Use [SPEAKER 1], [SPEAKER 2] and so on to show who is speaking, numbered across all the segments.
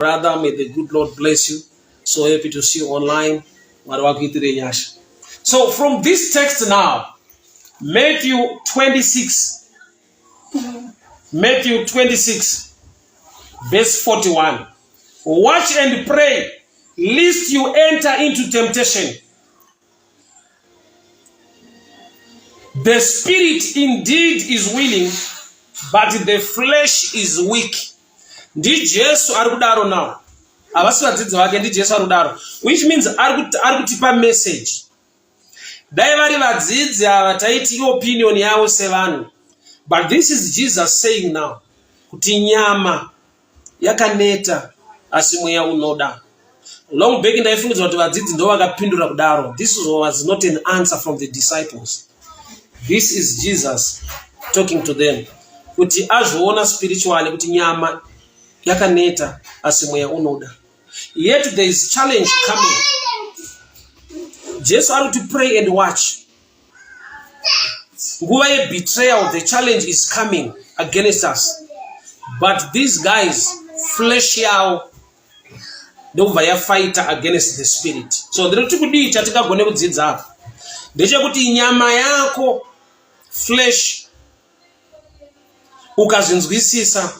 [SPEAKER 1] Brother, may the good Lord bless you. So happy to see you online. So from this text now, Matthew 26, verse 41. Watch and pray, lest you enter into temptation. The spirit indeed is willing, but the flesh is weak. Ndi Jesu arikudaro now. Avasivadzidzi vake ndi Jesu arikudaro. Which means arikutipa message. Dai vari vadzidzi ava taiti opinion yavo sevanhu. But this is Jesus saying now. Kuti nyama yakaneta asi mweya unoda. Long back ndaifungidzwa kuti vadzidzi ndo vakapindura kudaro. This was not an answer from the disciples. This is Jesus talking to them. Kuti azvoona spiritually kuti nyama yakaneta asi mweya unoda. Yet there is challenge coming. Jesus are to pray and watch. Nguva ye betrayal, the challenge is coming against us. But these guys, flesh yao, ndovaya fighter against the spirit. So ndiri tikudi chatika gone kudzidza apa. Ndechekuti nyama yako, flesh, ukazvinzwisisa,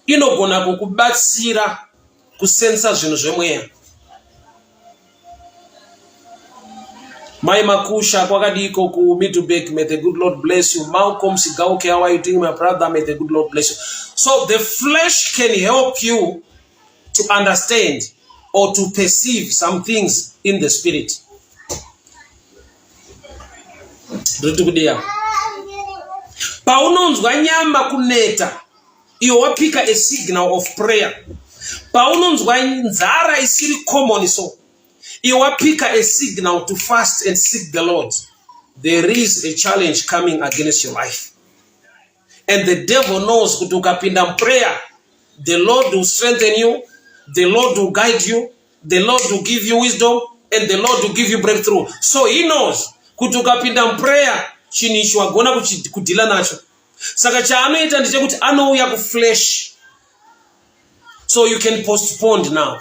[SPEAKER 1] inogona kukubatsira kusensa zvinhu zvemweya. Mai Makusha kwakadiko ku Middleburg, may the good Lord bless you. Malcolm Sigauke, how are you doing, my brother? May the good Lord bless you. So the flesh can help you to understand or to perceive some things in the spirit. Paunonzwa nyama kuneta, iyo wapika a signal of prayer. Paunonzwa nzara isiri common so. You pick a signal to fast and seek the Lord. There is a challenge coming against your life. And the devil knows kutukapinda prayer. The Lord will strengthen you. The Lord will guide you. The Lord will give you wisdom. And the Lord will give you breakthrough. So he knows kutukapinda prayer chinishwa gona kudila nacho. Saka chaanoita ndechekuti anouya ku flesh. So you can postpone now.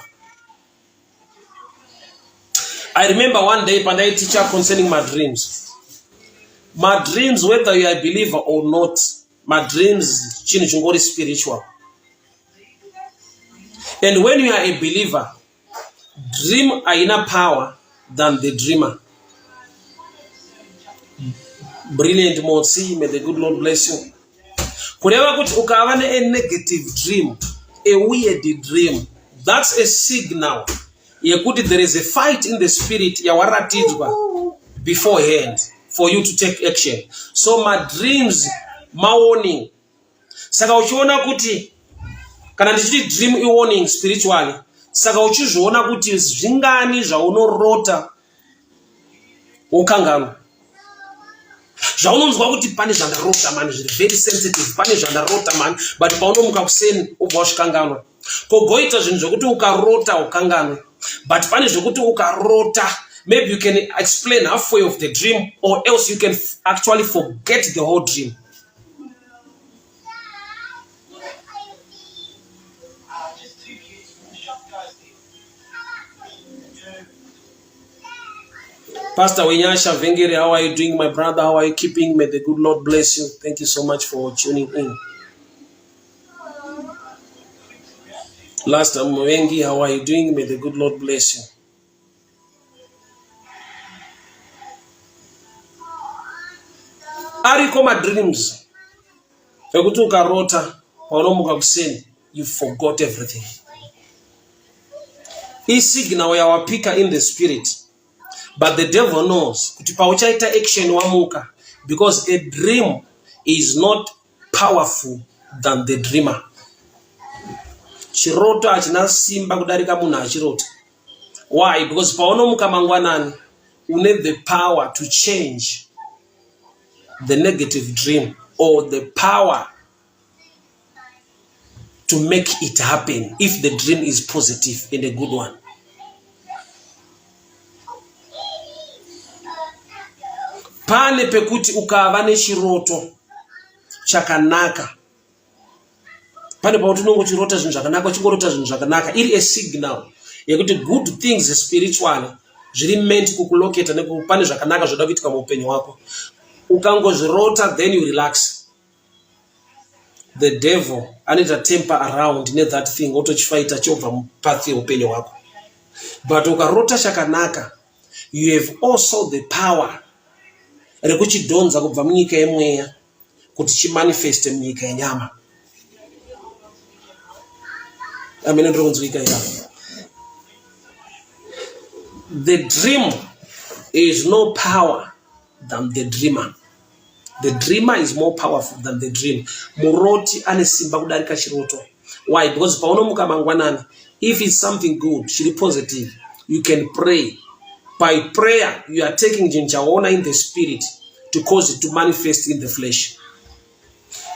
[SPEAKER 1] I remember one day, Pandai teacher concerning my dreams. My dreams, whether you are a believer or not, my dreams chinichungori spiritual. And when you are a believer, dream aina power than the dreamer. Brilliant Motsi, may the good Lord bless you. Kuneva kuti ukavane a negative dream, a weird dream, that's a signal. There is a fight in the spirit beforehand for you to take action. So my dreams, my warning. Saka uchiona kuti kana ndichiti dream I warning spiritually. Saka uchizviona kuti zvingani zvaunorota ukangano. Zvaunonzwa kuti pane zvandarota man, very sensitive, pane zvandarota man, but paunomuka kuseni ubva usvikangano. Kogoita zvinhu zvokuti ukarota ukangano. But pane zvokuti ukarota, maybe you can explain halfway of the dream, or else you can actually forget the whole dream. Pastor Winyasha Vengere, how are you doing, my brother? How are you keeping? May the good Lord bless you. Thank you so much for tuning in. Last time, Mwengi, how are you doing? May the good Lord bless you. Ariko my dreams. You forgot everything. He signal ya wapika in the spirit. But the devil knows. Kutipawachaita action wamuka. Because a dream is not powerful than the dreamer. Chiroto achina simba kudarika munhu achirota. Why? Because paunomuka mangwanani, you need the power to change the negative dream, or the power to make it happen if the dream is positive and a good one. Pane pekuti ukava nechiroto chakanaka pane pauti unongochirota zvinhu zvakanaka uchingorota zvinhu zvakanaka iri a signal yekuti good things spiritually zviri meant kukuloketa nekupane zvakanaka zvoda kuitika muupenyu hwako. Ukangozvirota then you relax. The devil anoita temper around that thing otochifaita chobva mupath yeupenyu hwako. But ukarota chakanaka, you have also the power rekuchidhonza kubva munyika yemweya kuti chimanifeste munyika yenyama. Amen. The dream is no power than the dreamer. The dreamer is more powerful than the dream. Muroti ane simba kudarika chiroto. Why? Because paunomuka mangwanani, if it's something good, chiri positive, you can pray. By prayer, you are taking jinchaona in the spirit to cause it to manifest in the flesh.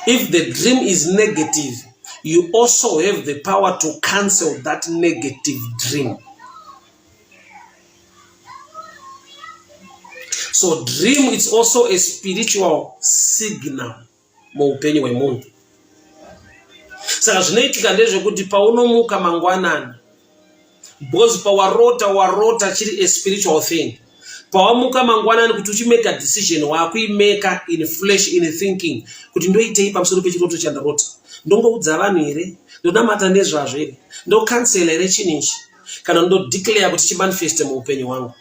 [SPEAKER 1] If the dream is negative, you also have the power to cancel that negative dream. So dream is also a spiritual signal muupenyu hwemunhu. Saka zvinoitika ndezvekuti paunomuka mangwanani, because pawarota chiri a spiritual thing. Pawamuka mangwanani kuti uchimake a decision wakuimeka in flesh, in thinking, kuti ndoitei pamusoro pechiroto chandarota. Ndongoudza vanhu here, ndonamata nezvazvo here, ndokansela here chinichi, kana ndodeclare kuti chimanifeste muupenyu hwangu.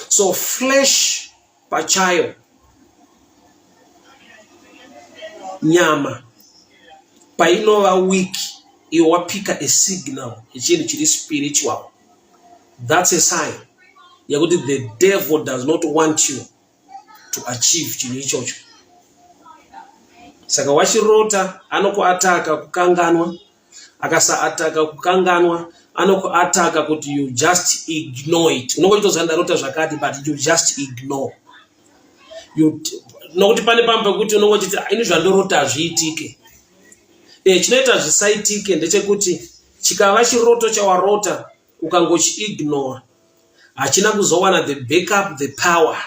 [SPEAKER 1] So flesh pachayo, nyama, painova weak, iwe wapika a signal yechinhu chiri spiritual. That's a sign yakuti the devil does not want you to achieve chinhu ichocho. Saka wachirota anokuataka kukanganwa, akasaataka kukanganwa anokuataka kuti you just ignore it. Unongochitoziva ndarota zvakati, but you just ignore. Nokuti pane pamwe pekuti unongochiti ini zvandorota zviitike. Chinoita zvisaitike ndechekuti chikava chiroto chawarota ukangochiignore, hachina kuzowana the backup, the power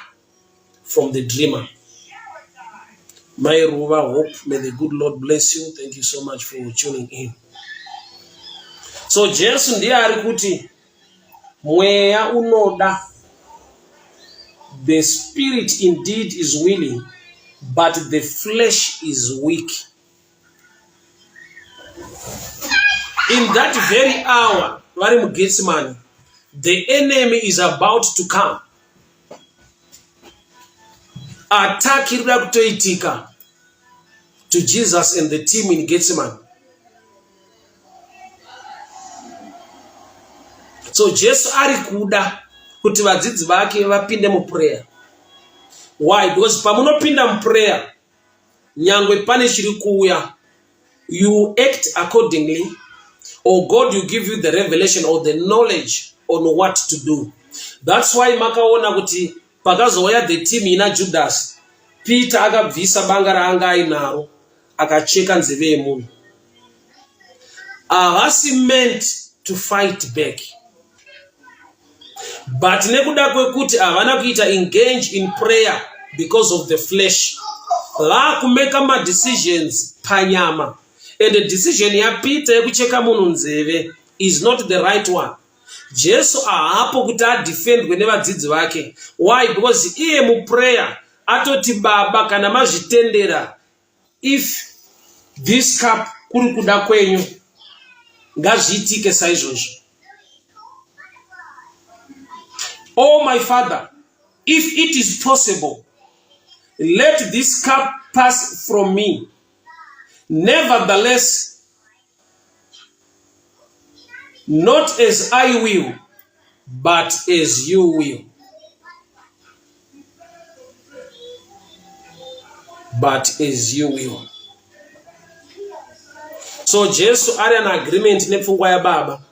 [SPEAKER 1] from the dreamer. My Ruva, hope may the good Lord bless you. Thank you so much for tuning in. So Jesu ndiye ari kuti mweya unoda, the spirit indeed is willing, but the flesh is weak. In that very hour, vari muGetsemane, the enemy is about to come. Attack irikuda kutoitika to Jesus and the team in Gethsemane. So Jesu ari kuda kuti vadzidzi vake vapinde muprayer. Why? Because pamunopinda muprayer, nyangwe pane chiri kuuya, you act accordingly, or God will give you the revelation or the knowledge on what to do. That's why makaona kuti pakazouya the team ina Judas, Peter akabvisa banga raanga ainaro akacheka nzeve yemunhu. Havasi meant to fight back, but nekuda kwekuti havana kuita engage in prayer because of the flesh, kumeka ma decisions panyama, and the decision ya Peter yekucheka munhu nzeve is not the right one. Jesu ahapo kuti adefend nevadzidzi vake. Why? Because iye muprayer atoti baba kana mazvitendera, if this cup kuri kuda kwenyu ngazviitike saizvozvo. Oh my Father, if it is possible, let this cup pass from me. Nevertheless, not as I will, but as you will. But as you will. So Jesu ari an agreement nepfungwa yaBaba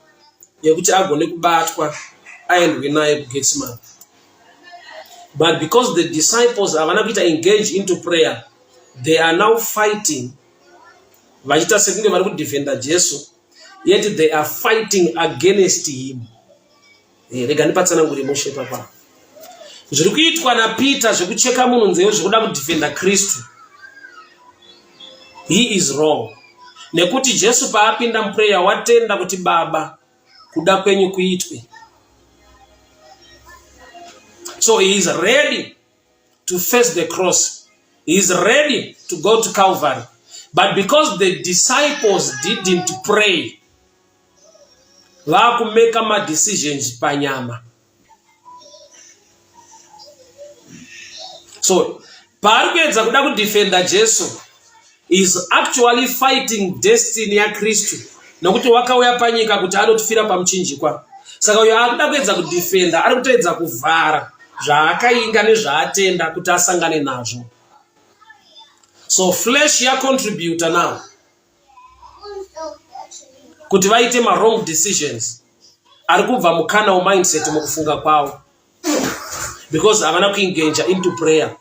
[SPEAKER 1] yekuti agone kubatwa aendwe naye kuGetsemane. But because the disciples havana kuita engage into prayer, they are now fighting. Vachita sekunge vari kudefenda Jesu, yet they are fighting against him. Rega ndipatsanangure moshe papa. Zviri kuitwa naPeter zvekucheka munhu nzeve zvokuda kudefenda Kristu, he is wrong. Nekuti Jesu paapinda muprayer watenda kuti Baba kuda kwenyu kuitwe. So he is ready to face the cross. He is ready to go to Calvary. But because the disciples didn't pray, vakumeka ma decisions panyama. So parikuedza kuda kudefenda Jesu is actually fighting destiny ya Kristu. Nokuti wakauya panyika kuti anotifira pamuchinjikwa. Saka uyo akuda kuedza kudefenda, ari kutoedza kuvhara zvaakainga nezvaatenda kuti asangane nazvo. So flesh ya contributor now kuti vaite ma wrong decisions. Ari kubva mukana wa mindset mukufunga kwavo. Because havana kuengage into prayer.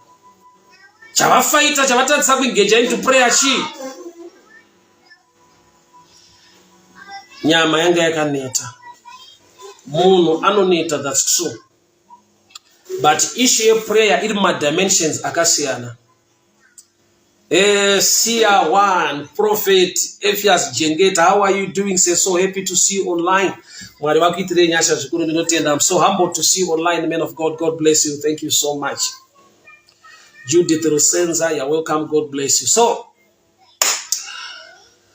[SPEAKER 1] Chavafighta chavatadzisa kuengage into prayer chi. Nyama yanga yakaneta. Munhu anoneta, that's true. But issue of prayer iri ma dimensions akasiyana. Seer one, prophet, Ephias Jengeta, how are you doing? Say, so happy to see you online. I'm so humbled to see you online, man of God. God bless you. Thank you so much. Judith Rusenza, you're welcome. God bless you. So,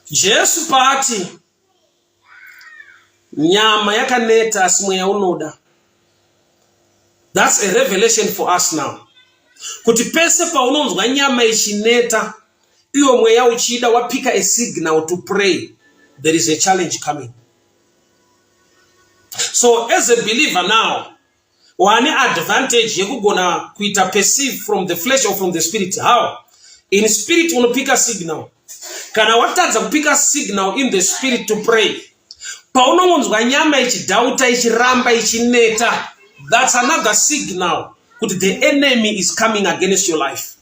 [SPEAKER 1] Jesu party. Nyama yakaneta asimwe ya unoda. That's a revelation for us now. Kuti pese pa unonzwa nyama ichineta, iyo mweya uchida wapika a signal to pray, there is a challenge coming. So as a believer now, one advantage yekugona kuita perceive from the flesh or from the spirit. How? In spirit unopika signal. Kana watadza kupika signal in the spirit to pray. Pa unonzwa nyama ichidauta, ichiramba, ichineta, that's another signal. The enemy is coming against your life.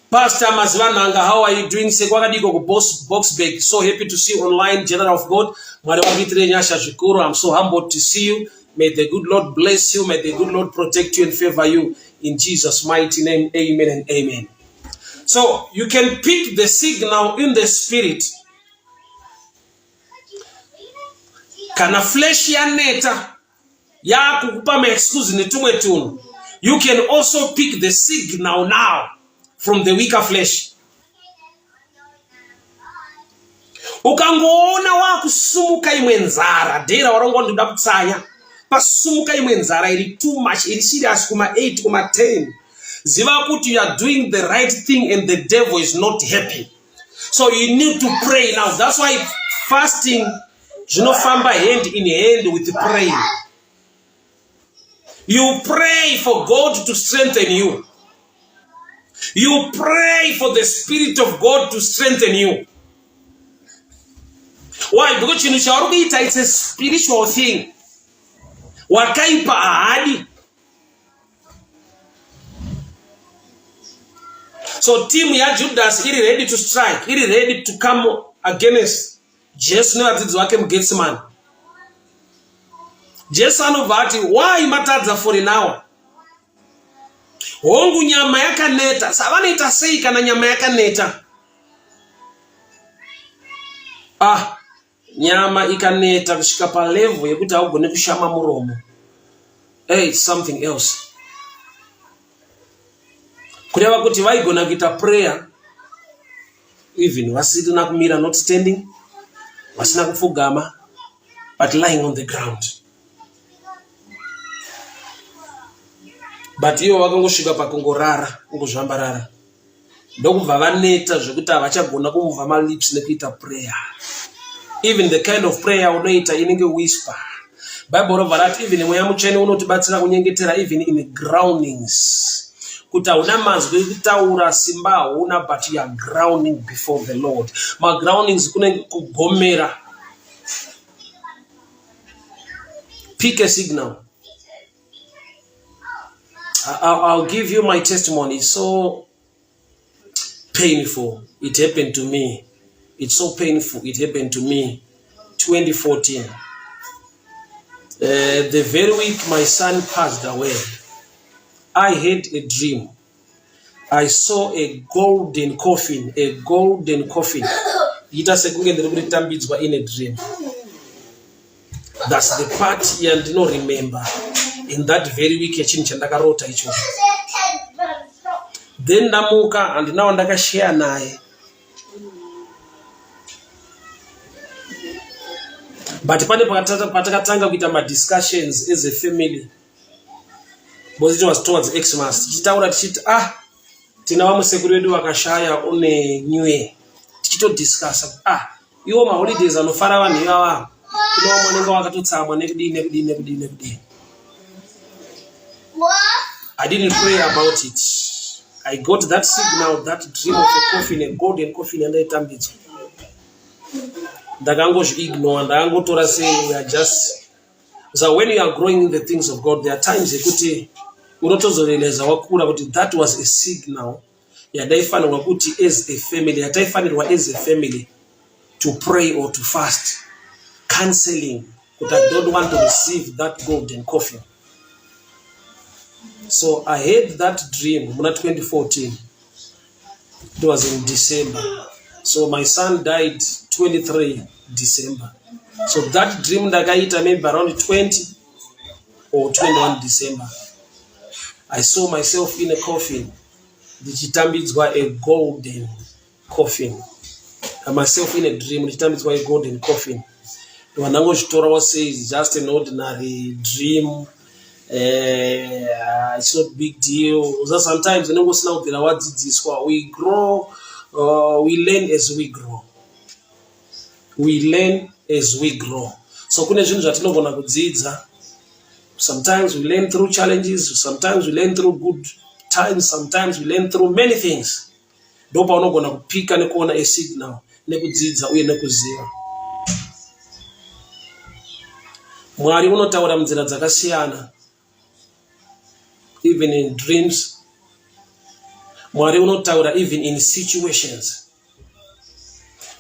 [SPEAKER 1] Pastor Mazvananga, how are you doing? Boxbag. So happy to see you online, General of God. I'm so humbled to see you. May the good Lord bless you. May the good Lord protect you and favor you. In Jesus' mighty name, amen and amen. So you can pick the signal in the spirit. Kana flesh ya neta. You can also pick the signal now from the weaker flesh. Ukangoona wakusumuka imwe nzara dera warongo ndoda kutsanya pasumuka imwe nzara iri too much, iri serious kuma 8 kuma 10, ziva kuti you are doing the right thing and the devil is not happy. So you need to pray now. That's why fasting zvinofamba hand in hand with praying. You pray for God to strengthen you. You pray for the Spirit of God to strengthen you. Why? Because it's a spiritual thing. Wakaipa ahadi. So team ya Judas is ready to strike. Is ready to come against Jesus. Getsman. Jesu anovati, why matadza for an hour? Hongu nyama yakaneta, savaneta sei kana nyama yakaneta. Nyama ikaneta kusvika pa level yekuti augone kushama muromo. Hey, it's something else. Kureva kuti vaigona kuita prayer, even vasina kumira, not standing, vasina kupfugama, but lying on the ground. But iwo vakangosvika pakungorara, kungozvambarara. Ndokubva vaneta zvekuti havachagona kumuvha malips nekuita prayer. Even the kind of prayer unoita inenge whisper. Bible rovha rati even mweya mutsvene unotibatsira kunyengetera even in the groundings. Kuti hauna mazwi ekutaura simba hauna, but you are grounding before the Lord. Ma groundings kunenge kugomera. Pick a signal. I'll give you my testimony. It's so painful. It happened to me. It's so painful. It happened to me. 2014. The very week my son passed away, I had a dream I saw a golden coffin. It has a in a dream. That's the part you do not remember. In that very week, then namuka and now ndaka share naye. But pane patakatanga kuita ma discussions as a family. Because it was towards Xmas. Tichitaura tichiti tina vamusekuru vedu vakashaya une new year. Tichito discuss iwo ma holidays anofara vanhu ivava. Ino mwanenge wakatotsamwa nekudini. I didn't pray about it. I got that signal, that dream of a coffin, a golden coffin, and I tambidzwa. Ndakangozviignore, ndakangotora say we are just. So when you are growing in the things of God, there are times ekuti unotozorealize wakura kuti that was a signal yadaifanirwa kuti as a family, yataifanirwa as a family to pray or to fast, canceling, but I don't want to receive that golden coffin. So I had that dream in 2014. It was in December. So my son died 23 December. So that dream that I had maybe around 20 or 21 December. I saw myself in a coffin. The chitambits were a golden coffin. And myself in a dream, the chitambits were a golden coffin. The Wanango Shitorawa says just an ordinary dream. It's not big deal. So sometimes we grow, we learn as we grow. We learn as we grow. So sometimes we learn through challenges, sometimes we learn through good times, sometimes we learn through many things. Dopa unogona kupika nekuona a signal nekudzidza uye nekuziva. Mwari unotaura munzira dzakasiyana. Even in dreams, Mwari unotaura even in situations.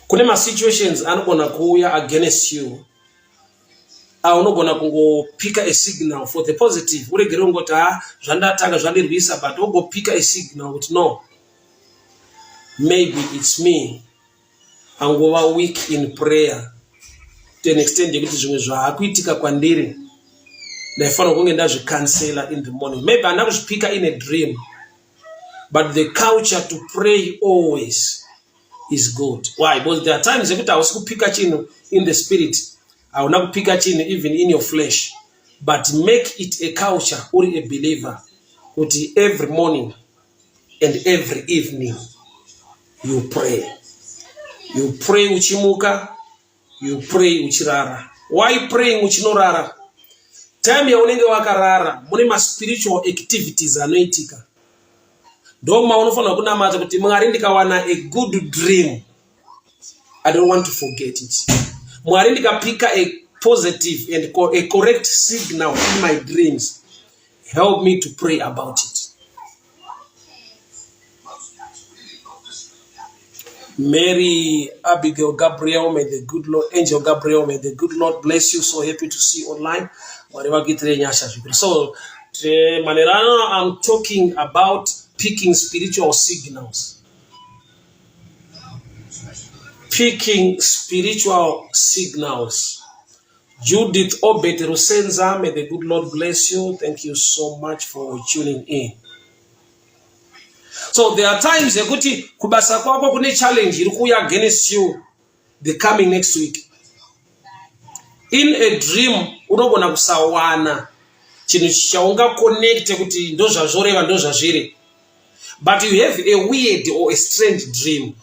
[SPEAKER 1] Kune ma situations anogona kuuya against you. Unogona kungopika a signal for the positive. Uregere ungoti zvandatanga zvandirwisa, but ugopika a signal kuti no, maybe it's me. Angova weak in prayer to an extent yekuti zvimwe zvaakuitika kwandiri ndaifanira kunge ndazvikansela in the morning. Maybe andakuzvipika in a dream, but the culture to pray always is good. Why? Because there are times yekuti hausi kupika chinhu in the spirit, hauna kupika chinhu even in your flesh, but make it a culture uri a believer kuti every morning and every evening you pray. You pray uchimuka, you pray uchirara. Why praying uchinorara? Time ya unenge wakarara mune ma spiritual activities anoitika. Ndoma unofanira kunamata kuti Mwari ndikawana a good dream, I don't want to forget it. Mwari ndikapika a positive and a correct signal in my dreams, help me to pray about it. Mary, Abigail, Gabriel, may the good Lord, Angel Gabriel, may the good Lord bless you. So happy to see you online. So, I'm talking about picking spiritual signals. Picking spiritual signals. Judith Obet Rusenza, may the good Lord bless you. Thank you so much for tuning in. So there are times yekuti kubasa kwako kune challenge iri kuya against you the coming next week. In a dream unogona kusawana chinhu chaunga connect kuti ndo zvazvoreva ndo zvazviri, but you have a weird or a strange dream.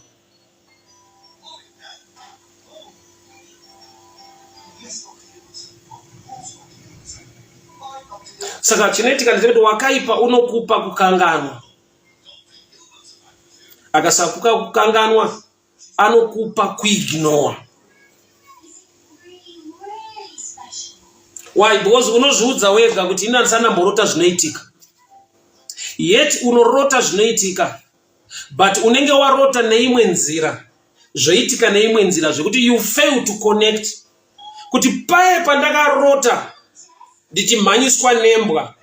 [SPEAKER 1] Saka chinoitika ndechekuti wakaipa unokupa kukanganwa. Akasapuka kukanganwa anokupa kuignore. Why? Because unozviudza wega kuti ina ndisana mborota zvinoitika. Yet unorota zvinoitika, but unenge warota neimwe nzira zvoitika neimwe nzira zvekuti you fail to connect kuti paye pandakarota ndichimhanyiswa nembwa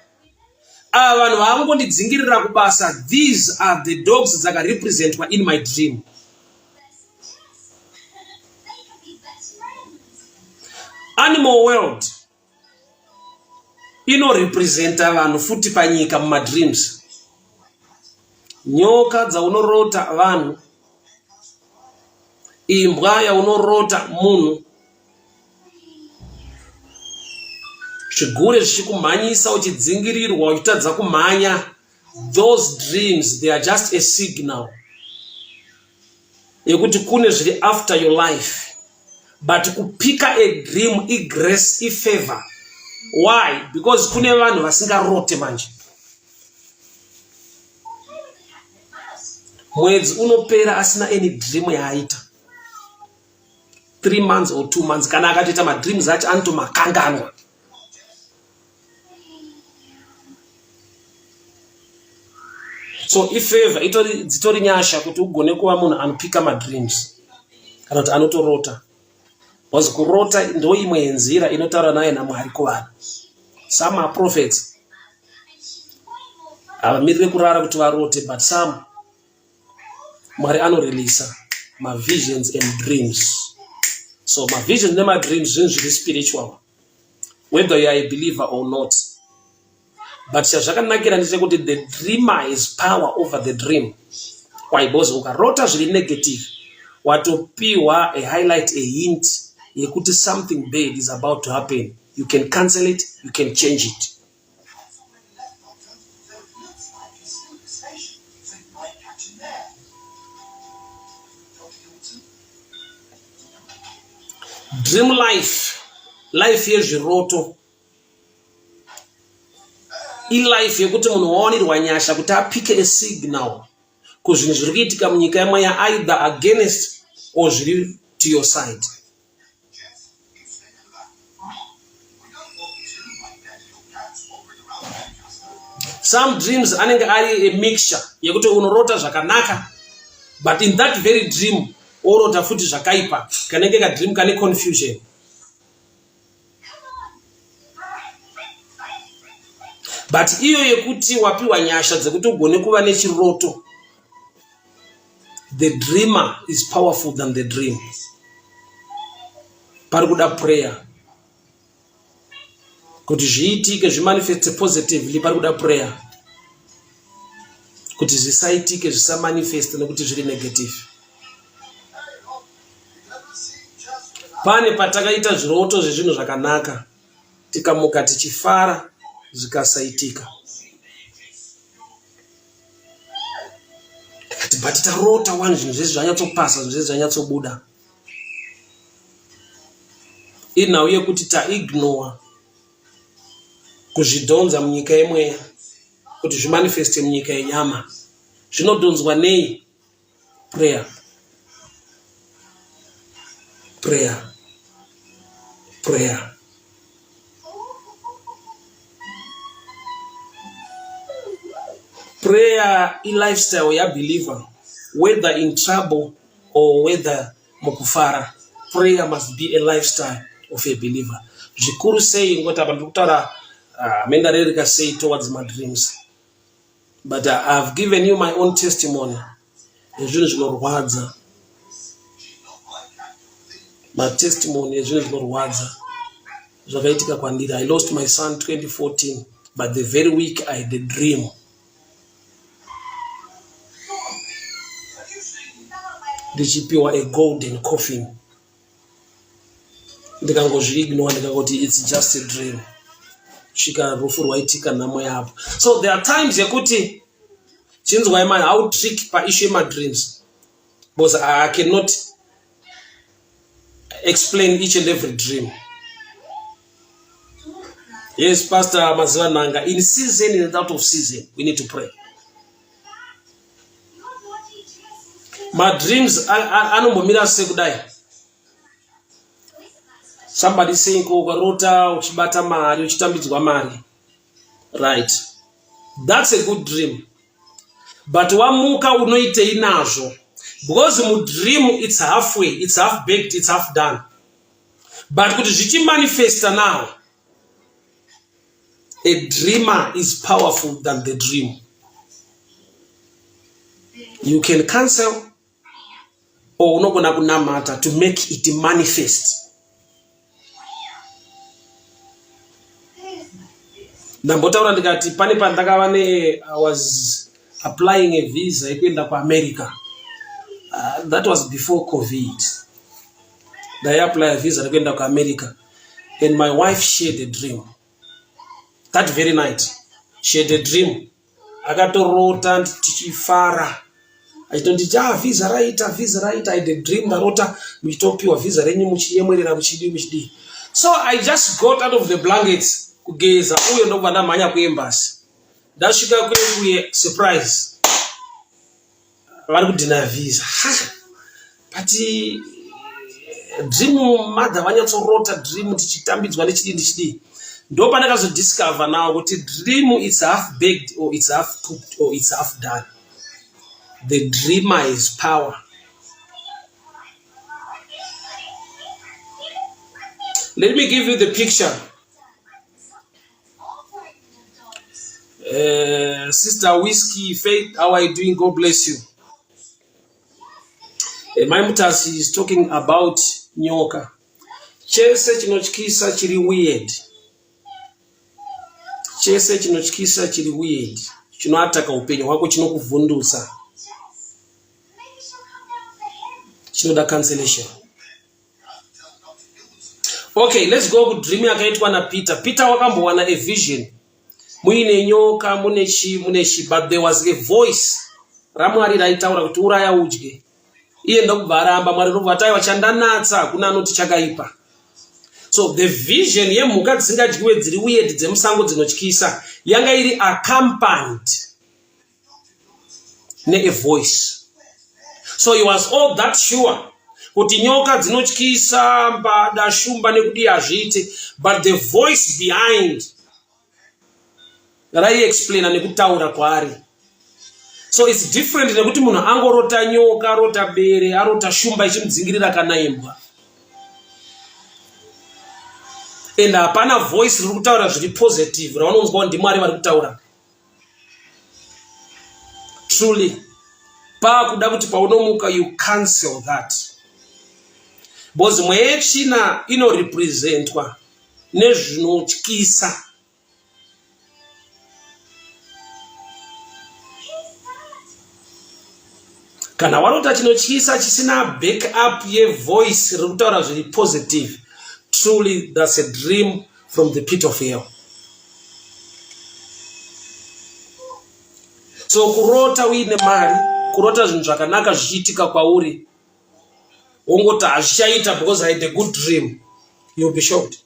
[SPEAKER 1] vanhu vavangondidzingirira kubasa, these are the dogs dzakarepresentwa in my dream. Animal world inorepresenta vanhu futi panyika mumadreams. Nyoka dzaunorota vanhu, imbwa yaunorota munhu, zvigure zvichikumhanyisa uchidzingirirwa uchitadza kumhanya, those dreams, they are just a signal yekuti kune zviri after your life. But kupika a dream grace, favor. Why? Because kune vanhu vasingarote manje. Mwedzi unopera asina any dream yaaita, 3 months or 2 months, kana akatoita madreams acho anotomakanganwa. So ifavor dzitori nyasha kuti ugone kuva munhu anopika madreams kana kuti anotorota. Because kurota ndo imwe yenzira inotaura naye naMwari kuvanhu. Some are prophets, avamirire kurara kuti varote, but some Mwari anoreleasa ma visions and dreams. So my visions and my dreams are really spiritual, whether you are a believer or not. But zvakanakira ndechekuti the dreamer is power over the dream. Why? Because ukarota zviri negative, watopiwa a highlight, a hint yekuti something bad is about to happen. You can cancel it, you can change it. Dream life yezviroto, life yekuti munhu waonirwa nyasha kuti apike a signal kuzvinhu zviri kuitika munyika yamwaya, either against or zviri to your side. Some dreams anenge ari a mixture yekuti unorota zvakanaka, but in that very dream orota futi zvakaipa, kanenge ka dream kane confusion. But iyo yekuti wapiwa nyasha dzekuti ugone kuva nechiroto, the dreamer is powerful than the dream. Pari kuda prayer kuti zviitike zvimanifeste positively, pari kuda prayer kuti zvisaitike zvisamanifeste nekuti zviri negative. Pane patakaita zviroto zvezvinhu zvakanaka, tikamuka tichifara zvikasaitika. But tarota one zvinhu zvese zvanyatsopasa, zvinhu zvese zvanyatsobuda. Inhau yekuti taignore kuzvidhonza munyika yemweya kuti zvimanifeste munyika yenyama. Zvinodhonzwa nei? Prayer. Prayer. Prayer. Prayer is lifestyle ya believer, whether in trouble or whether mukufara. Prayer must be a lifestyle of a believer. Zvikuru sei ngoti apa ndikutaura mendarereka sei towards my dreams. But I've given you my own testimony. Ezvinhu zvinorwadza. My testimony ezvinhu zvinorwadza. Zvakaitika kwandiri. I lost my son 2014, but the very week I had a dream. Ndichipiwa a golden coffin. Ndikangozviignore ndikangoti it's just a dream. Shika rufu rwaitika namo yapo. So there are times yekuti chinzwa imani how trick pa issue my dreams, because I cannot explain each and every dream. Yes, Pastor Maziwa Nanga, in season and out of season we need to pray. My dreams anombomira sekudai. Somebody saying ukarota uchibata mari uchitambidzwa mari. Right. That's a good dream. But wamuka unoitei nazvo. Because mu dream it's halfway, it's half baked, it's half done. But kuti zvichi manifesta now, A dreamer is powerful than the dream. You can cancel or unogona kunamata to make it manifest. Nambotaura ndikati pane pandakava I was applying a visa yekuenda kuAmerica. That was before COVID. I applied a visa yekuenda kuAmerica, and my wife shared a dream. That very night, she had a dream. Akatorota tichifara. Achitonditi visa right. I had a dream ndarota muchitopiwa visa renyu muchiyemwerera muchidi. So I just got out of the blankets kugeza uyo ndobva ndamhanya kuembassy. Ndasvika kuye surprise. Vari kudhina visa. But dream mother vanyatsorota dream tichitambidzwa nechidi. Ndo pandakazodiscover now kuti dream it's half baked or it's half cooked or it's half done. The dreamer is power. Let me give you the picture. Sister Whiskey, Faith, how are you doing? God bless you. My mutasi is talking about nyoka. Chese chinochikisa chiri weird. Chese chinochikisa chiri weird. Chinoataka upenyu hwako, chinokuvhundutsa. Chinoda cancellation. Okay, let's go to dream yakaitwa na Peter. Peter wakambowana a vision. Muine nyoka munechi, but there was a voice. Ramwari raitaura kuti uraya udye. Iye ndokubva aramba, Mwari ndobva ati wachandanatsa kuna anoti chakaipa. So the vision yemhuka dzisingadyiwe dziri weird dzemusango dzinotyisa yanga iri accompanied ne a voice. So he was all that sure kuti nyoka dzinotyisa, mbada, shumba nekudi hazviite, but the voice behind raiexplaina nekutaura kwaari. So it's different nekuti munhu angorota nyoka, arota bere, arota shumba ichimudzingirira kana imbwa. And hapana voice riri kutaura zviri positive raunonzwa ndi Mwari vari kutaura. Truly, pakuda kuti paunomuka you cancel that. Because mwechina inorepresentwa nezvinotyisa. Kana warota chinotyisa chisina back up ye voice riri kutaura zviri positive, truly that's a dream from the pit of hell. So kurota uine mari, kurota zvinhu zvakanaka zvichiitika kwauri, wongoti hazvichaita because I had a good dream, you'll be shocked.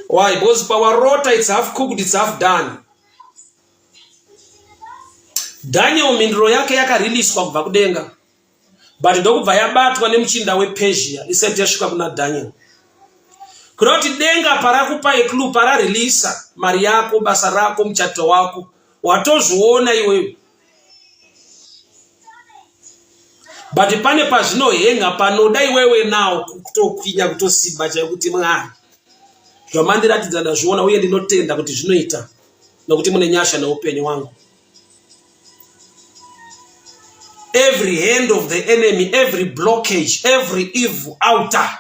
[SPEAKER 1] Why? Because pawarota it's half cooked, it's half done. Daniel mindro yake yakariliswa kubva kudenga, but ndokubva yabatwa nemuchinda wePersia isati yasvika kuna Daniel. Kuroti denga parakupa eklu pararelisa mari yako, basa rako, muchato wako, watozviona iwewe. But pane pazvinohenga panoda iwewe nawo kutokwinya kutosimba chaikuti Mwari zvamandiratidza ndazviona uye ndinotenda kuti zvinoita nokuti mune nyasha neupenyu wangu. Every hand of the enemy, every blockage, every evil altar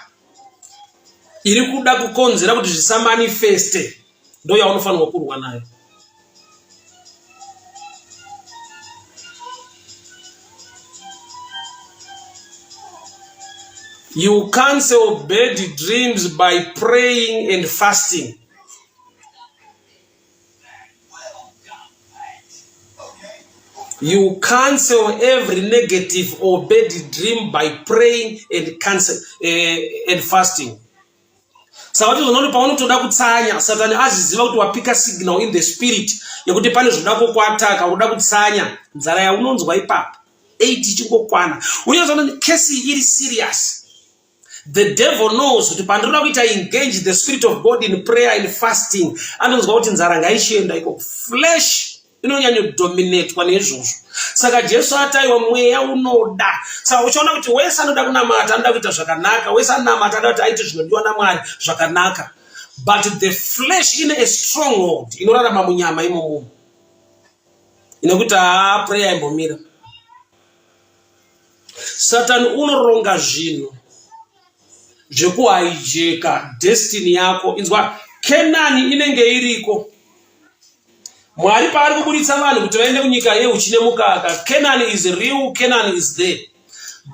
[SPEAKER 1] iri kuda kukonzera kuti zvisamanifeste ndo yaunofanirwa kurwa nayo. You cancel bad dreams by praying and fasting. You cancel every negative or bad dream by praying and fasting. Sawati zvinoti paunotoda kutsanya, Satani aziziva kuti wapika signal in the spirit yekuti pane zvoda kukuataka, unoda kutsanya, nzara yaunonzwa ipapo 8 ichingokwana. Unoziva kesi iri serious. The devil knows kuti pandoda kuita engage the spirit of God in prayer and fasting, anonzwa kuti nzara ngaichienda iko, flesh inonyanya kudominatwa nezvozvo. Saka Jesu ataiwa mweya unoda. Saka uchiona kuti wese anoda kunamata anoda kuita zvakanaka, wese anamata anoda kuti aite zvinodiwa naMwari zvakanaka. but the flesh in a stronghold inorarama munyama imomo inokuti prayer imbomira. Satan unoronga zvinhu zvekuhaijeka destiny yako. Inzwa, Kenani inenge iriko. Mwari paari kubuditsa vanhu kuti vaende kunyika yeuchi nemukaka. Kenani is real, Kenani is there.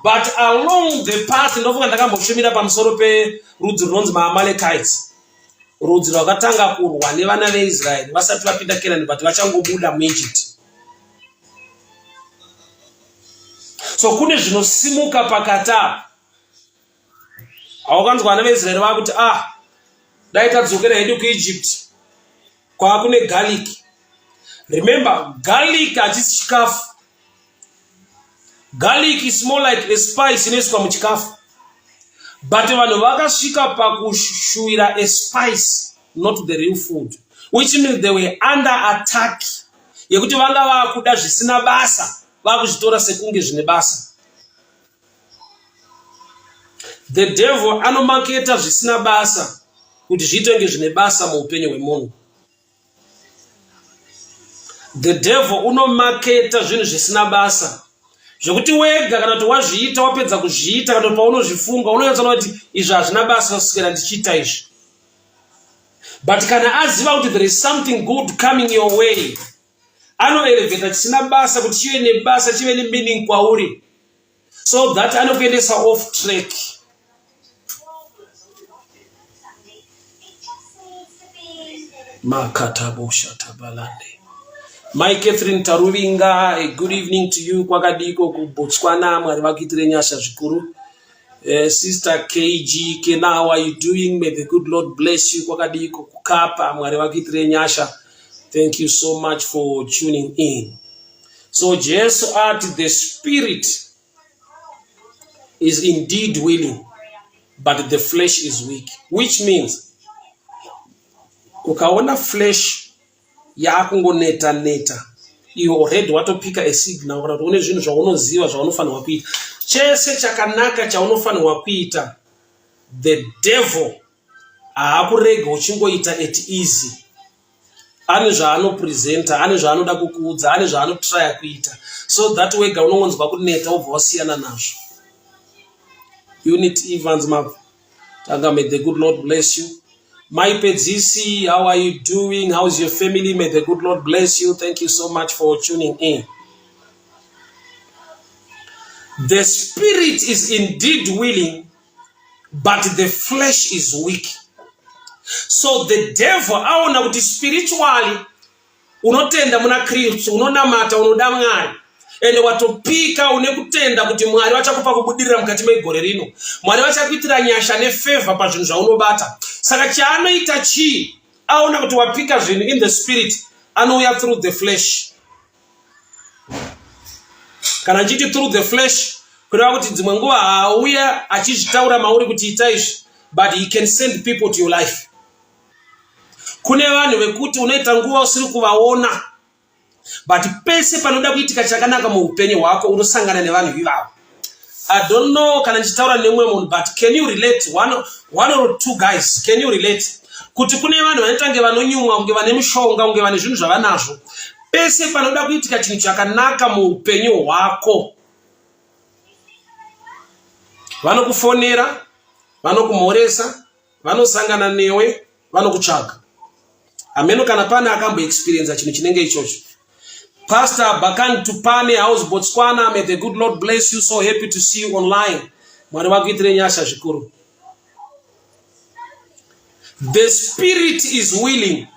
[SPEAKER 1] But along the path, ndofunga ndakamboshumira pamusoro perudzi runonzi maAmalekites. Rudzi rwakatanga kurwa nevana veIsraeri vasati vapinda Kenani, but vachangobuda muEgypt. So kune zvinosimuka pakata. Haukanzwa vana veIsraeri vakuti dai tadzokera hedu kuEgypt kwakune garlic. Remember, garlic hachisi chikafu. Garlic is more like a spice inoiswa muchikafu. But vanhu vakasvika pakushuwira a spice, not the real food, which means they were under attack yekuti vanga vakuda zvisina basa vakuzvitora sekunge zvine basa. The devil anomaketa zvisina basa kuti zviitenge zvine basa muupenyu hwemunhu. The devil unomaketa zvinhu zvisina basa zvokuti wega kana kuti wazviita wapedza kuzviita kana paunozvifunga unoyatsana kuti izvi hazvina basa kuswera ndichiita izvi. But kana aziva kuti there is something good coming your way, anoelevheta chisina basa kuti chive nebasa, chive nemeaning kwauri, so that anokuendesa off track. Makatabosha tabalande. My Catherine Taruvinga, a good evening to you. Kwakadiko ku Botswana, mwari vakuitire nyasha zvikuru. Sister KG Kena, how are you doing? May the good Lord bless you. Kwakadiko kukapa, mwari vakuitire nyasha. Thank you so much for tuning in. So Jesus at the spirit is indeed willing, but the flesh is weak. Which means, ukaona flesh yakungoneta neta, iwe already watopika a signal kuti une zvinhu zvaunoziva zvaunofanirwa kuita. Chese chakanaka chaunofanirwa kuita, the devil haakurega uchingoita at easy. Ane zvaanopresenta, ane zvaanoda kukuudza, ane zvaanotraya kuita, so that wega unongonzwa kuneta wobva wasiyana nazvo. Unit Evans Tanga, may the good Lord bless you. My Pedzisi, how are you doing? How's your family? May the good Lord bless you. Thank you so much for tuning in. The spirit is indeed willing, but the flesh is weak. So the devil, aona kuti spiritually, unotenda muna Kristu, unonamata, unoda Mwari. Ende watopika unekutenda kuti Mwari vachakupa kubudirira mukati megore rino. Mwari vachakuitira nyasha nefavor pazvinhu zvaunobata. Saka chaanoita chii? Aona kuti wapika zvinhu in the spirit, anouya through the flesh. Kana nchiti through the flesh, kureva kuti dzimwe nguva haauya achizvitaura mauri kuti ita izvi, but he can send people to your life. Kune vanhu vekuti unoita nguva usiri kuvaona, but pese panoda kuitika chakanaka muupenyu hwako unosangana nevanhu ivavo. I don't know kana nchitaura nemwe munhu, but can you relate? One or two guys, can you relate? Kuti kune vanhu vanotange vanonyumwa, kunge vane mushonga, kunge vane zvinhu zvavanazvo. Pese panoda kuitika chinhu chakanaka muupenyu hwako, vanokufonera, vanokumhoresa, vanosangana newe, vanokutsvaga. Ameno kana pane akamboexperience chinhu chinenge ichocho. Pastor Bakan Tupane, House Botswana, may the good Lord bless you. So happy to see you online. Mwari vakuitire nyasha zvikuru. The spirit is willing,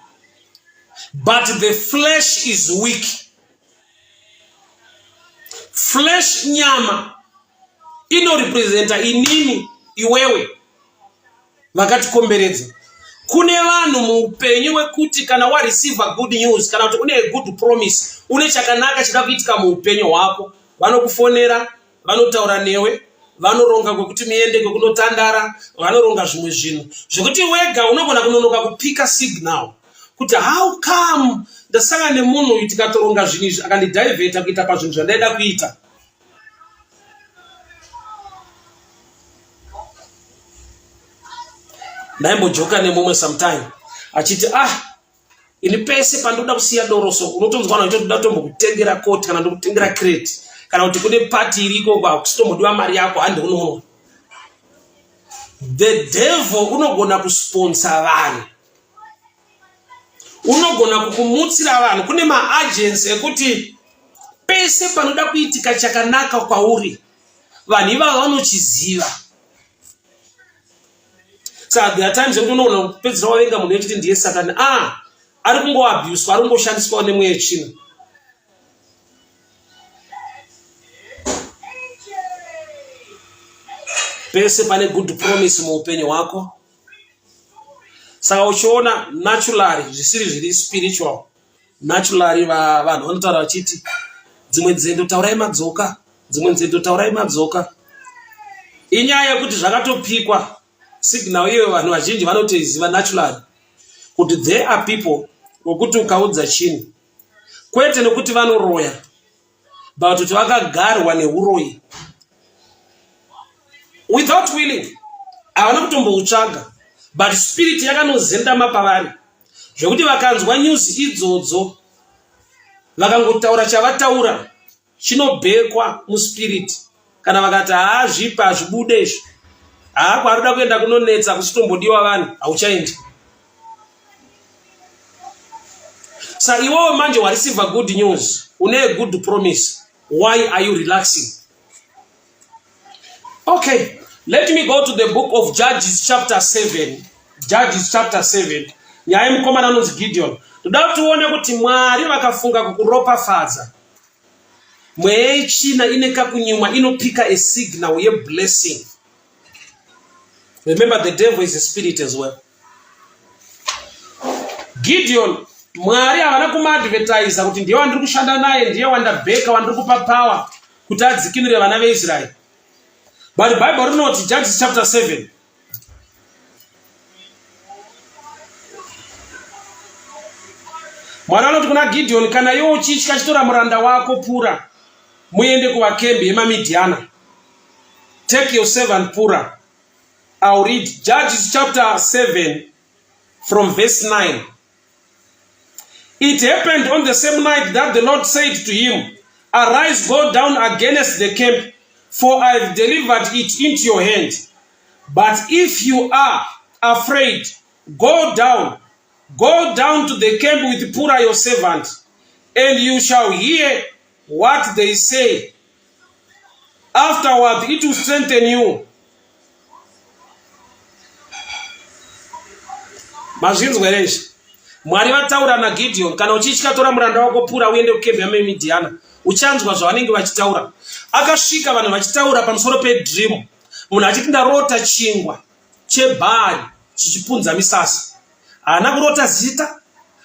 [SPEAKER 1] but the flesh is weak. Flesh nyama inorepresenta inini, iwewe, vakatikomberedza. Kune vanhu muupenyu wekuti kana wa receive a good news, kana kuti une a good promise, une chakanaka chida kuitika muupenyu hwako, vanokufonera, vanotaura newe, vanoronga kwekuti muende kwekunotandara, vanoronga zvimwe zvinhu zvekuti wega unogona kunonoka kupika signal kuti how come ndasangana nemunhu uyu tikatoronga zvinhu izvi akandidivheta kuita pazvinhu zvandaida kuita. ndaimbojoka nemumwe sometime achiti ini pese pandoda kusiya doroso unotonzwa kuti ndoda kutombokutengera koti kana ndokutengera crate kana kuti kune party iriko kwakusitomodiwa mari yako handi unoona. The devil unogona kusponsor vanhu, unogona kukumutsira vanhu. Kune maagency ekuti pese panoda kuitika chakanaka kwauri vanhu ivava vanochiziva. So there are times unoona kupedzisira wavenga munhu wechiti ndiye Satani, ari kungoabuswa, ari kungoshandiswa nemweya yechina. Pese pane good promise muupenyu hwako. Saka uchiona naturally zvisiri zviri spiritual, naturally vanhu vanotaura vachiti dzimwe nzendo taurai madzoka, dzimwe nzendo taurai madzoka. Inyaya yekuti zvakatopikwa signal iyo vanhu vazhinji vanotoiziva naturally kuti there are people wokuti ukaudza chinhu kwete nekuti vanoroya but kuti vakagarwa neuroyi without willing, havana kutomboutsvaga but spirit yakanozendama pavari zvokuti vakanzwa news idzodzo vakangotaura chavataura chinobhekwa muspirit. Kana vakati zvipa hazvibude izvi, kwaruda kuenda kunonetsa kusitombodiwa vanhu, hauchaendi. Sa iwewe manje wareceive good news, une a good promise, why are you relaxing? Okay, let me go to the book of Judges chapter 7. Judges chapter 7. Nyaya mukomana anonzi Gideon. Toda tuone kuti Mwari vakafunga kukuropafadza. Mweya yechina ineka kunyimwa inopika a signal ye blessing. Remember, the devil is a spirit as well. Gideon, Mwari havana kumaadvertisa kuti ndiye wandiri kushanda naye, ndiye wandabheka, wandiri kupa power kuti adzikinure vana veIsraeri. But the Bible notes Judges chapter 7. Mwari anoti kuna Gideon, kana iwe uchitya chitora muranda wako Pura muende kuvakembe yemaMidhiana. Take your servant Pura. I'll read Judges chapter 7 from verse 9. It happened on the same night that the Lord said to him, arise, go down against the camp, for I have delivered it into your hand. But if you are afraid, go down to the camp with Pura your servant, and you shall hear what they say. Afterward it will strengthen you. Mazvinzwereshi. Mwari vataura naGideon, kana uchitya tora muranda wako Pura uende kukembe yaMidhiana. Uchanzwa zvavanenge vachitaura. Akasvika vanhu vachitaura pamusoro pedream. Munhu achiti ndarota chingwa chebhari chichipunza misasa. Haana kurota zita,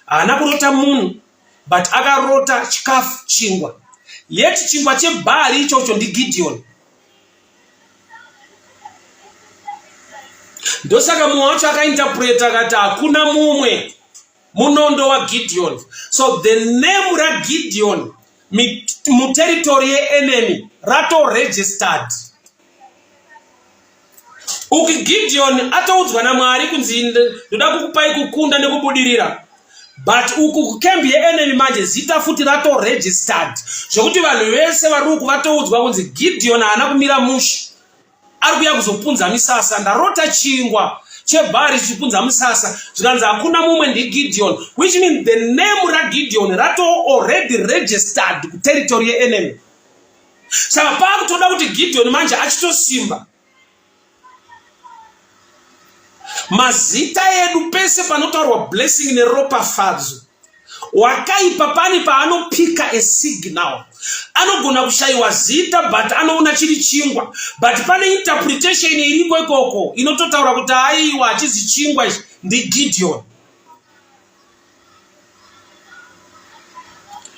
[SPEAKER 1] haana kurota munhu, but akarota chikafu chingwa. Yet chingwa chebhari ichocho ndiGideon. Ndosaka munhu wacho akainterpreta akati hakuna mumwe munondo waGideon. So the name raGideon muterritory ye-enemy rato-registered. Uki Gideon ataudzwa naMwari kunzi ndoda kukupai kukunda nekubudirira. But uku kukembe ye-enemy manje zita futi rato-registered. Zvokuti vanhu vese vari uku vatoudzwa kunzi Gideon haana kumira mushe, ari kuuya kuzopunza misasa. Ndarota chingwa chebhari chichipunza misasa. Zvikanzi hakuna mumwe ndiGideon, which means the name raGideon rato already registered kuterritory ye-enemy. Saka pakutoda kuti Gideon manje achitosimba. Mazita edu pese panotaurwa blessing neropafadzo, wakaipa pani paanopika a signal. Anogona kushayiwa zita but anoona chiri chingwa, but pane interpretation iriko ikoko inototaura kuti aiwa achizi chingwa ndiGideon.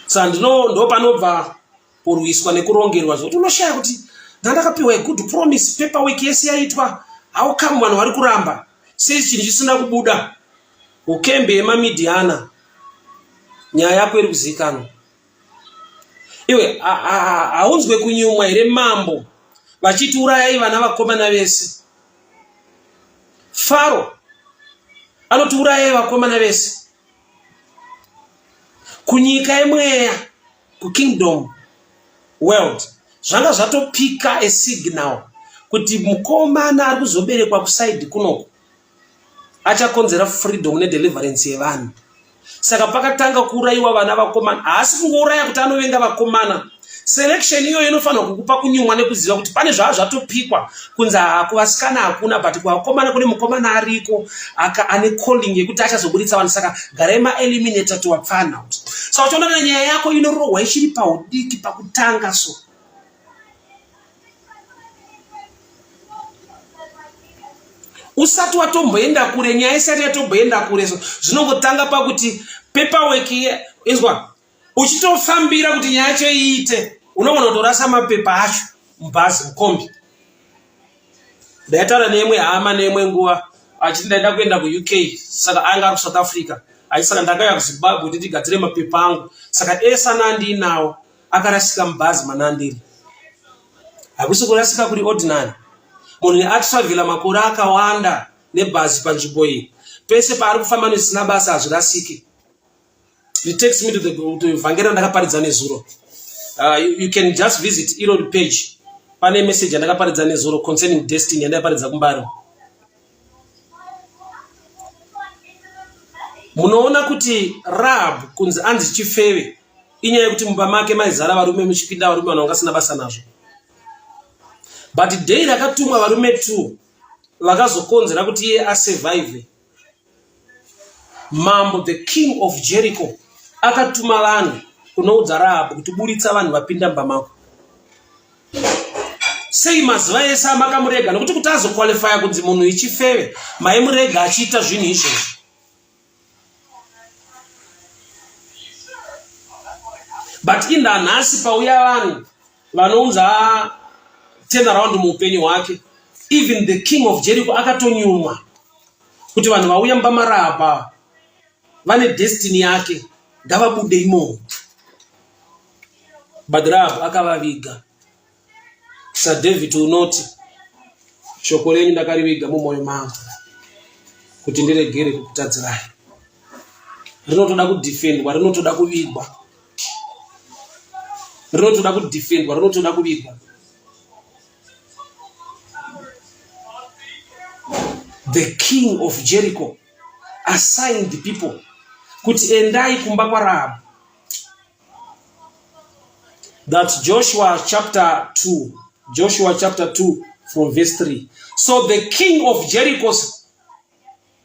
[SPEAKER 1] Saka ndo panobva kurwiswa nekurongerwa zvokuti unoshaya kuti ndandakapiwa a good promise, paperwork yese yaitwa, how come vanhu vari kuramba sei chinhu chisina kubuda? Ukembe yemaMidhiana nyaya yako iri kuzikanwa. Iwe haunzwe kunyumwa here mambo vachiti urayai vana vakomana vese? Faro anotiuraya vakomana vese kunyika yemweya kukingdom world. Zvanga zvatopika a signal kuti mukomana ari kuzoberekwa kusaidi kunoko achakonzera freedom nedeliverance yevanhu. Saka pakatanga kuurayiwa vana vakomana, haasi kungouraya kuti anovenga vakomana. Selection iyo inofanirwa kukupa kunyumwa nekuziva kuti pane zvatopikwa kunzi kuvasikana hakuna, but kuvakomana kune mukomana ariko ane calling yekuti achazoburitsa vanhu. Saka garai maeliminator to wapfana out. Saka uchiona nyaya yako inorohwa ichiri paudiki pakutanga. So usati watomboenda kure, nyaya isati yatomboenda kure, so zvinongotanga pakuti paperwork izwa uchitofambira kuti nyaya yacho iite, unogona kutorasa mapepa acho mubhazi mukombi. Ndaitaura neimwe hama neimwe nguva achiti ndaida kuenda kuUK, saka anga ari kuSouth Africa, saka ndakauya kuZimbabwe kuti ndigadzire mapepa angu. Saka esana andinawo akarasika mubhazi manandiri. Hakusi kurasika kuri ordinary. Munhu atravela makore akawanda nebhazi panzvimbo iyi, pese paari kufamba nezina basa hazvirasiki. It takes me to the Evangelist ndakaparidza nezuro. You can just visit iro page. Pane message ndakaparidza nezuro concerning destiny yandaparidza kumbari. Munoona kuti Rahab kunzi anzi chifeve inyaya yekuti mumba make maizara varume muchipinda varume vanhu vangasina basa nazvo. But day rakatumwa varume 2 vakazokonzera kuti iye asurvive. Mambo the king of Jericho akatuma vanhu kunoudza Rahab kuti buritsa vanhu vapinda mumba mako. Sei mazuva ese amakamurega nokuti kuti azoqualifya kunzi munhu ichifeve maimurega achiita zvinhu izvozvi. But indanhasi pauya vanhu vanounza turn around muupenyu hwake, even the king of Jericho akatonyumwa kuti vanhu vauya mumba maRahab vane destiny yake ngavabude imomo. But Rahab akavaviga. Sir David unoti shoko renyu ndakariviga mumwoyo mangu kuti ndiregere kukutadzirai. Rinotoda kudefendwa, rinotoda kuvigwa, rinotoda kudefendwa, rinotoda kuvigwa. The king of Jericho assigned the people kuti endai kumba kwa Rahab. That's Joshua chapter 2. Joshua chapter 2 from verse 3. So the king of Jericho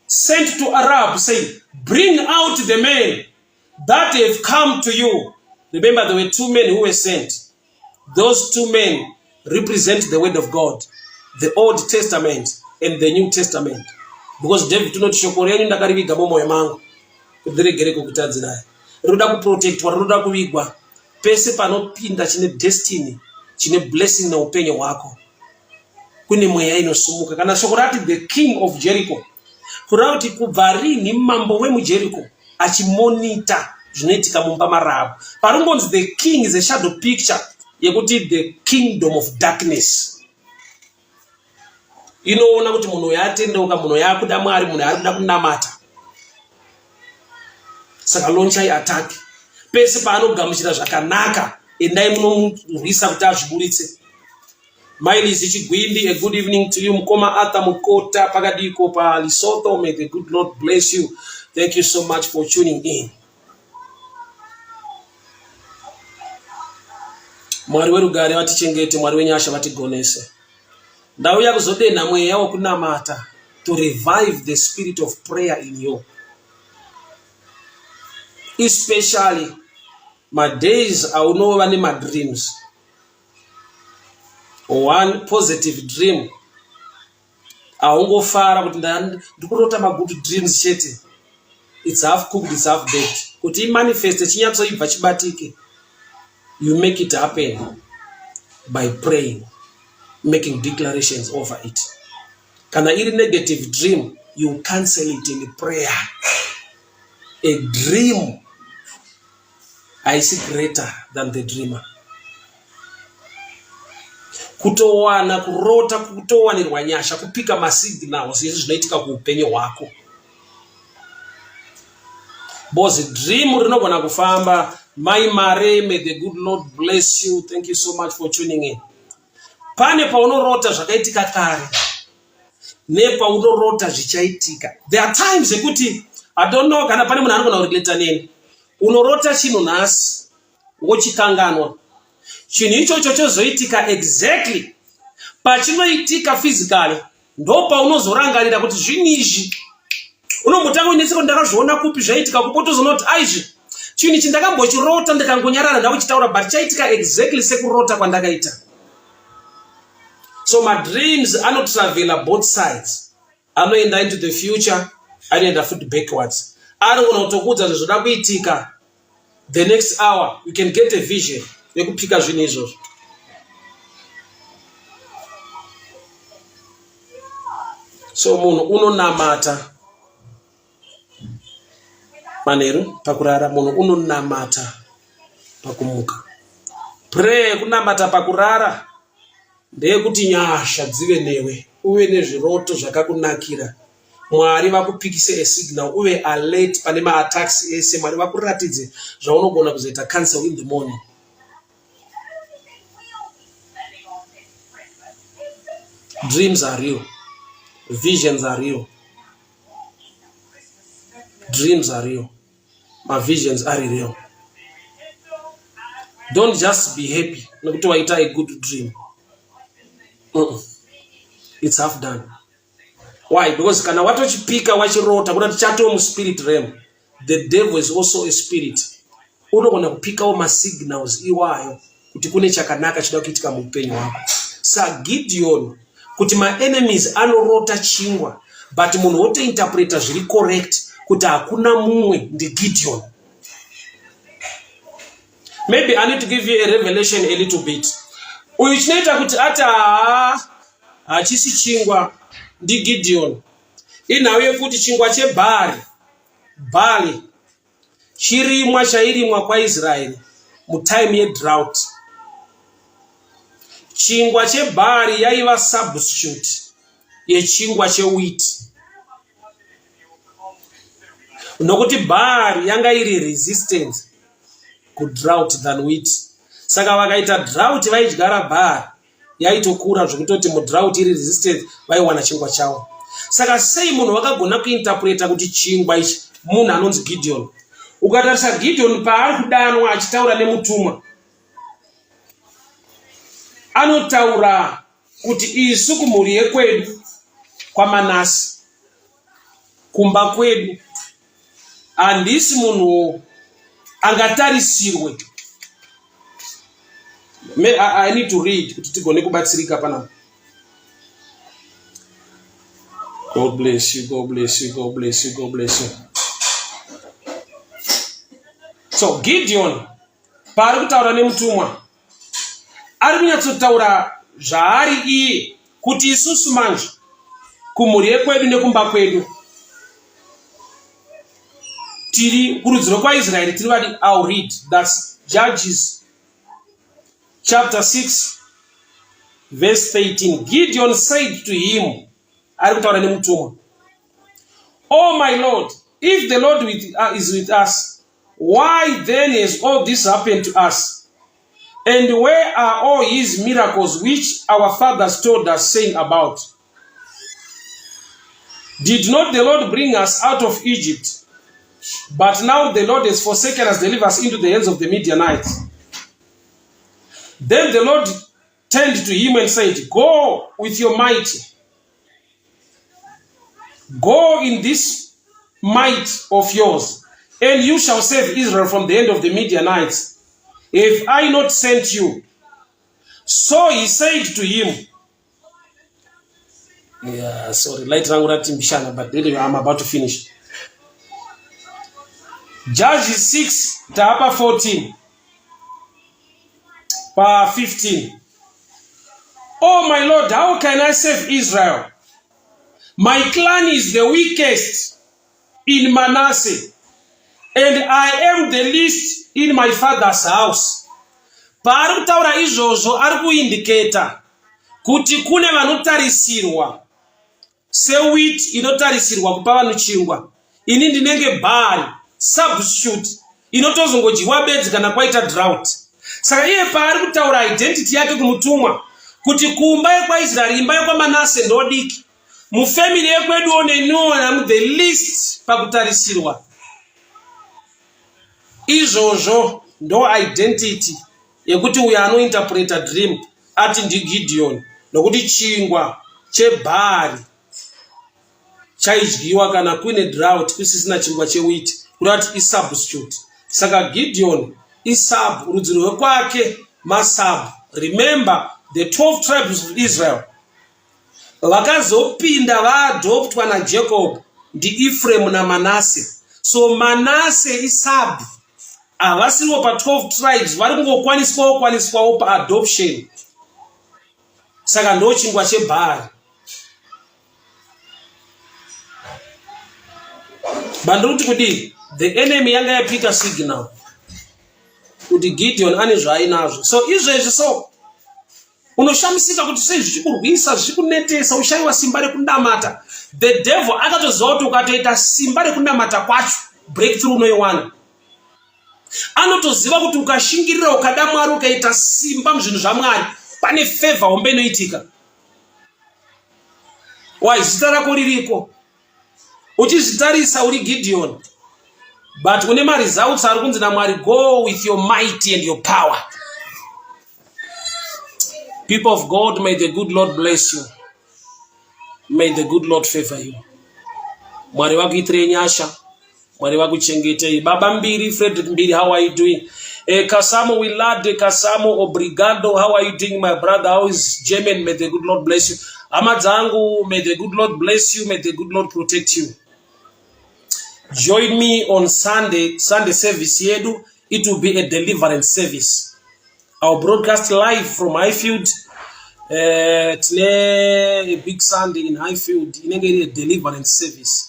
[SPEAKER 1] sent to Rahab saying, bring out the men that have come to you. Remember, there were 2 men who were sent. Those 2 men represent the word of God, the Old Testament and the New Testament. Because David tunoti shoko renyu ndakariviga mumwoyo mangu kuti ndiregere kukutadzirai. Rinoda kuprotectwa, rinoda kuvigwa. Pese panopinda chine destiny, chine blessing na upenyu hwako, kune mweya inosumuka. Kana shoko rati the king of Jericho, kureva kuti kubva rini mambo wemuJericho achimonita zvinoitika mumba maRahab. Paringonzi the king is a shadow picture yekuti the kingdom of darkness. Inoona kuti munhu yatendeuka, munhu yakuda Mwari, munhu arikuda kunamata. Saka launchai attack. Pese paanogamuchira zvakanaka, endai munomurwisa kuti azviburitse. Miles Chigwindi, a good evening to you. Mukoma Arthur Mukota pakadiko pa Lesotho. May the good Lord bless you. Thank you so much for tuning in. Mwari werugare vatichengete, Mwari wenyasha vatigonese. Ndauya kuzodena mweya wokunamata, to revive the spirit of prayer in you. Especially my days aunova ne my dreams. One positive dream aungofara kuti ndikurota magood dreams chete. It's half cooked, it's half baked. Kuti manifest chinyatsoibva chibatike, you make it happen by praying, making declarations over it. Kana iri negative dream, you cancel it in prayer. A dream is greater than the dreamer. Kutowana, kurota, kutowanirwa nyasha, kupika masignals, izvi zvinoitika kuupenyu hwako. Boss dream rinogona kufamba. My Mare, may the good Lord bless you. Thank you so much for tuning in. Pane paunorota zvakaitika kare nepaunorota zvichaitika. There are times ekuti I don't know kana pane munhu anogona kurelata neni. Unorota chinhu nhasi wochikanganwa. Chinhu ichocho chozoitika exactly pachinoitika physically ndo paunozorangarira kuti zvinhu izvi unombotanga uinetseko ndakazviona kupi zvaitika kupotozoona kuti aizvi chinhu ichi ndakambochirota ndikangonyarara ndauchitaura but chaitika exactly sekurota kwandakaita. So my dreams anotravel both sides. Anoenda into the future, anoenda futi backwards. Anogona kutokuudza zvoda kuitika the next hour. You can get a vision yekupika zvinhu izvozvo. So munhu unonamata manheru pakurara, munhu unonamata pakumuka. Pray kunamata pakurara ndeyekuti nyasha dzive newe, uve nezviroto zvakakunakira. Mwari vakupikise signal, uve alert pane ma-attacks ese. Mwari vakuratidze zvaunogona kuzoita cancel in the morning. Dreams are real. Visions are real. Dreams are real. My visions are real. Don't just be happy nokuti waita a good dream. It's half done. Why? Because kana watochipika wachirota kuna chato mu spirit realm. The devil is also a spirit. Unogona kupikawo ma signals iwayo kuti kune chakanaka chida kuitika mu upenyu wako. Sa Gideon kuti my enemies anorota chingwa but munhu wote interpreta zviri correct kuti hakuna mumwe ndi Gideon. Maybe I need to give you a revelation a little bit. Uyu chinoita kuti ata hachisi chingwa ndi Gideon. Inhau yekuti chingwa chebhari chirimwa chairimwa kwaIsraeri mutime yedrought. Chingwa chebhari yaiva substitute yechingwa chewheat. Nokuti bhari yanga iri resistant kudrought than wheat. Saka vakaita drought vaidyara bhari yaitokura zvekutoti mudrought iri resistant vaiwana chingwa chavo. Saka sei munhu wakagona kuinterpreta kuti chingwa ichi munhu anonzi Gideon. Ukatarisa Gideon paari kudanwa achitaura nemutumwa, anotaura kuti isu kumhuri yekwedu kwaManase kumba kwedu handisi munhu angatarisirwe. I need to read kuti tigone kubatsirika panapa. God bless you, God bless you, God bless you, God bless you. So Gideon paari kutaura nemutumwa ari kunyatsotaura zvaari iye kuti isusu manje kumhuri yekwedu nekumba kwedu tiri kurudziro kwaIsraeri tiri vadi. I'll read. That's Judges chapter 6 verse 13. Gideon said to him, ari kutaura nemutumwa, "Oh my Lord, if the Lord is with us, why then has all this happened to us? And where are all his miracles which our fathers told us, saying about? Did not the Lord bring us out of Egypt? But now the Lord has forsaken us, delivered us into the hands of the Midianites." Then the Lord turned to him and said, "Go with your might. Go in this might of yours, and you shall save Israel from the hand of the Midianites. Have I not sent you?" So he said to him, but I'm about to finish. Judges 6, chapter 14, verse 15. "Oh my Lord, how can I save Israel? My clan is the weakest in Manasseh, and I am the least in my father's house." Paari kutaura izvozvo ari kuindicata kuti kune vanotarisirwa sewheat inotarisirwa kupa vanhu chingwa. Ini ndinenge bhari substitute inotozongodyiwa bedzi kana kwaita drought. Saka iye paari kutaura identity yake kumutumwa kuti kumba yekwaIsraeri, imba yekwaManase ndodiki, mufamily yekwedu oneniona the least pakutarisirwa. Izvozvo ndo identity yekuti uyo anointerpreta dream ati ndiGideon, nokuti chingwa chebhari chaidyiwa kana kuine drought kusisina chingwa chewheat kuti ati isubstitute. Saka Gideon isub, rudzi rwekwake masub. Remember the 12 tribes of Israel vakazopinda vaadoptwa naJacob ndiEphraim naManase. So Manase isub, havasiriwo pa12 tribes, vari kungokwaniswawo paadoption. Saka ndo chingwa chebhari. Bandoti kudi the enemy yanga yapika signal kuti Gideon ane zvainazvo. So izvezvi so unoshamisika kuti sei zvichikurwisa, zvichikunetesa, ushayiwa simba rekunamata. The devil akatoziva kuti ukatoita simba rekunamata kwacho breakthrough unoiwana. Anotoziva kuti ukashingirira ukada Mwari ukaita simba muzvinhu zvaMwari pane favor hombe inoitika. Why zita rako ririko uchizvitarisa uri Gideon, but une results ari kunzi naMwari, go with your might and your power. People of God, may the good Lord bless you. May the good Lord favor you. Mwari vakuitire nyasha, Mwari vakuchengetei. Baba Mbiri, Frederick Mbiri, how are you doing? Kasamo Willade, Kasamo Obrigado, how are you doing, my brother? How is Jemen? May the good Lord bless you. Amadzangu, may the good Lord bless you. May the good Lord protect you. Join me on Sunday service yedu. It will be a deliverance service. I'll broadcast live from Highfield. Today, a big Sunday in Highfield. A deliverance service.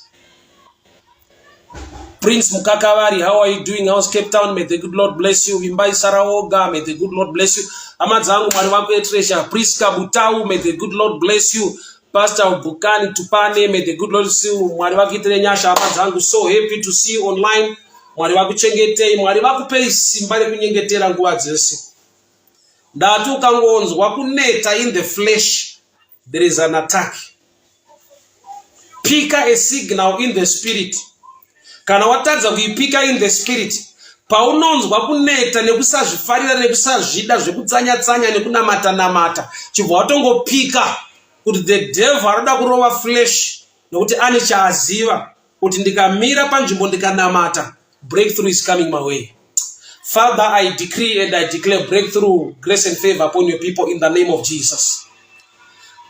[SPEAKER 1] Prince Mukakavari, how are you doing? How's Cape Town? May the good Lord bless you. Wimbai Saraoga, may the good Lord bless you. Amadzangu Mariwako Etresha, Priska Butau, may the good Lord bless you. Pastor Bukani Tupane, may the good Lord see you. Mariwako Etrenyasha, Amadzangu, so happy to see you online. Mariwako Chengete, Mariwako Pei Simbari Kunyengetera nguwa dzese. Ndatu kangonzwa kuneta in the flesh. There is an attack. Pika a signal in the spirit. Kana watadza kuipika in the spirit, paunonzwa kuneta nekusazvifarira nekusazvida zvekutsanya-tsanya nekunamata-namata, chibva watongopika kuti the devil anoda kurova flesh, nokuti ane chaaziva kuti ndikamira panzvimbo ndikanamata, breakthrough is coming my way. Father, I decree and I declare breakthrough, grace and favor upon your people in the name of Jesus.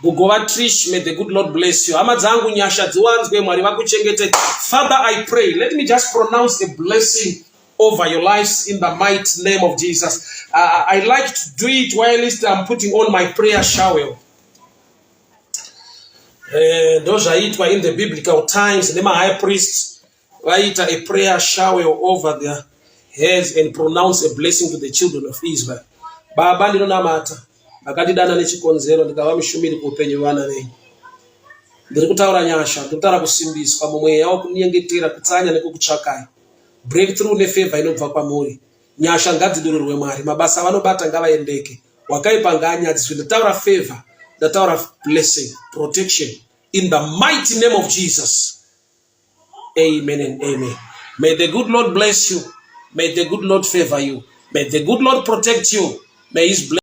[SPEAKER 1] Gugova Trish, may the good Lord bless you. Amadzangu nyasha dziwanzwe, Mwari vakuchengete. Father, I pray, let me just pronounce a blessing over your lives in the mighty name of Jesus. I like to do it while I'm putting on my prayer shower. Those are it in the biblical times. The high priests write a prayer shower over their heads and pronounce a blessing to the children of Israel. Baba ndinonamata. Akatidana nechikonzero ndikava mushumiri kuupenyu vana venyu. Ndiri kutaura nyasha, ndiri kutaura kusimbiswa mumweya yawo kunyengetera kutsanya nekukutsvakai. Breakthrough nefavor inobva kwamuri. Nyasha ngadzidurirwe Mwari, mabasa vanobata ngavaendeke. Wakaipa ngaanyadziswe. Ndataura favor, ndataura blessing, protection in the mighty name of Jesus. Amen and amen. May the good Lord bless you. May the good Lord favor you. May the good Lord protect you. May his blessing